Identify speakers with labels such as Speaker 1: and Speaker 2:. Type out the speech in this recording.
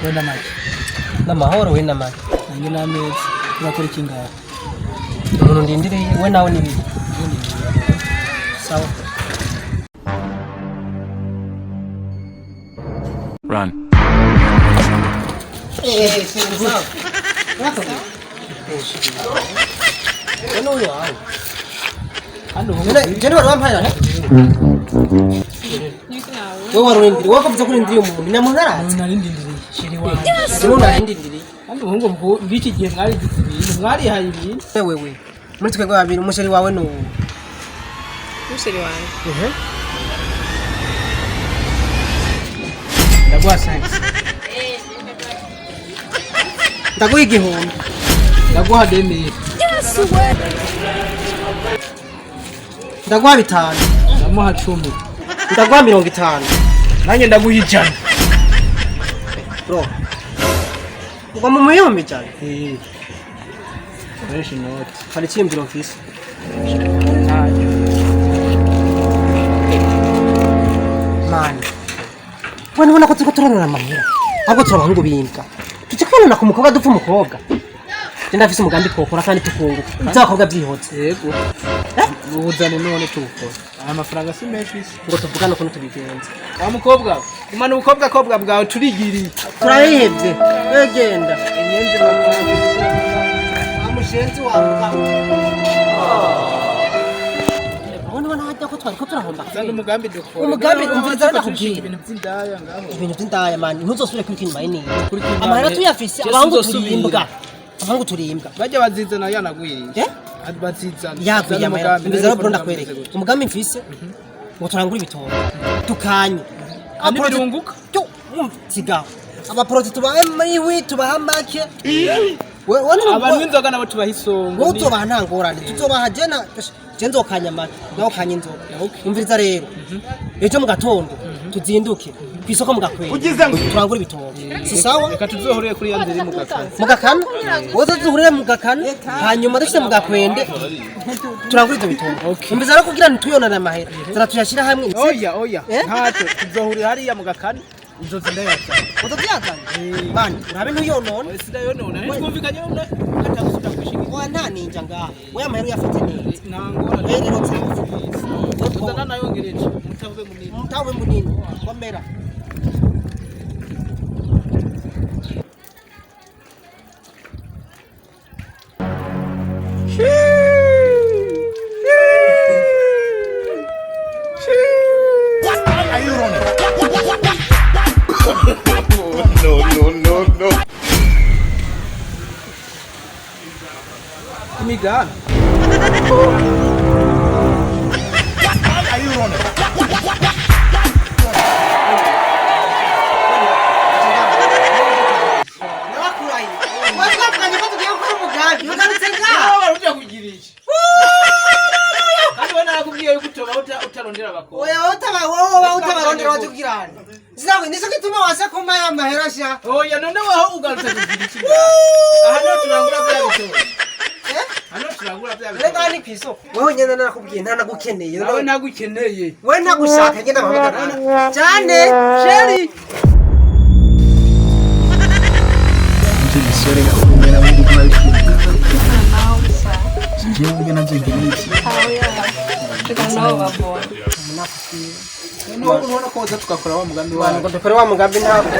Speaker 1: wenda make
Speaker 2: n'amahoro wenda make
Speaker 1: nange n'amezi turakora iki ngaho
Speaker 2: umuntu ndindiriye we nawe ni bibi sawa
Speaker 3: Run.
Speaker 2: sawa Ano yan?
Speaker 1: Ano
Speaker 2: Jeno warampaye ne? Wewe warindiriye wakavuze ko urindiriye umuntu nyamuzara
Speaker 1: narindindiriye shiri wanjye
Speaker 2: Jeno narindiriye
Speaker 1: kandi uhungu mko ngiki gihe mwari gitsibintu mwari hayiri
Speaker 2: wewe muri twego babiri umusheri wawe no
Speaker 4: Musheri wanjye
Speaker 1: ndagwa sanks
Speaker 2: ndaguha igihumbi
Speaker 1: ndagwa demeye
Speaker 2: ndaguha 5
Speaker 1: ndamuha 10
Speaker 2: ndaguha 50
Speaker 1: nanjye ndaguha 100
Speaker 2: bro ngo mu muyombe cyane
Speaker 1: fresh note
Speaker 2: hari cyimviro mfise man wana wana ko tuko turanura amahera ahubwo turabahungu bimbwa tuce kubona ku mukobwa dupfa umukobwa Jenda afise umugambi twokora kandi tukunguka nzakobwa byihotse
Speaker 1: yego ubuzane none tubukora aya mafaranga si menshi
Speaker 2: ngo tuvugane ukuntu tubigenza
Speaker 1: wa mukobwa imana ubukobwa bwawe turigiriye
Speaker 2: turayihebye wegenda
Speaker 1: inyenzi bakora
Speaker 2: amushenzi wawe wana hajya ko twari ko turahomba
Speaker 1: kandi umugambi dukora
Speaker 2: umugambi umviriza ndakubwiye
Speaker 1: ibintu by'indaya ngaho
Speaker 2: ibintu by'indaya mani ntuzosubire kuri kintu bayini amahera tuyafise abangu turimbwa abangu turimbwa
Speaker 1: bajya bazizana yanagwiriye bazizana
Speaker 2: yakwiye amahera imviriza bro ndakwereka umugambi mfise ngo turangura ibitobo tukanye
Speaker 1: abirunguka
Speaker 2: cyo umtsiga abaproti tubaye muri tubahambake
Speaker 1: abantu inzoga nabo tubahisongo
Speaker 2: uzobaha ntangorane tuzobaha jena jenzo kanyama naho kanyinzo umviriza rero ejo mu gatondo tuzinduke kwisoko mu gakwere turangura ibitobo si sawa
Speaker 1: reka tuzohoreye kuri yanzeri mu
Speaker 2: gakana woza tuzohoreye mu gakana hanyuma dufite mu gakwende turangura ibyo bitobo umviriza rero kugira ntituyonane amahera zara tuyashira hamwe
Speaker 1: oya ntato tuzohorera hariya mu gakana uzoze ndayatsa
Speaker 2: uzobyazana bani urabe ntuyonone
Speaker 1: sidayonone twumvikanye none atagusuta kwishingika
Speaker 2: wa ntaninja ngaho we amahera uyafite neza
Speaker 1: nangora
Speaker 2: rero tsazi
Speaker 1: tuzana nayongereje
Speaker 2: mutawe munini komera
Speaker 3: No.
Speaker 1: Migano.
Speaker 3: Are you running?
Speaker 1: utarondera abakobwa
Speaker 2: oya utabarondera bazugirana zinawe nizo gituma wasa kuma ya maherasha
Speaker 1: oya none waho ugarutse kugira iki aha no turangura bya bitoro hano turangura bya bitoro
Speaker 2: rega ni kwiso wowe nyene nakubwiye nta nagukeneye
Speaker 1: nawe nagukeneye
Speaker 2: we ntagushaka ngenda bahamagara cyane sheri
Speaker 5: Sore kumera mu gutwara Jewe ngena nzengenisi.
Speaker 4: Tukanaho babona.
Speaker 1: None ko za tukakora wa mugambi wawe.
Speaker 2: Ngo dukore wa mugambi ntabwo.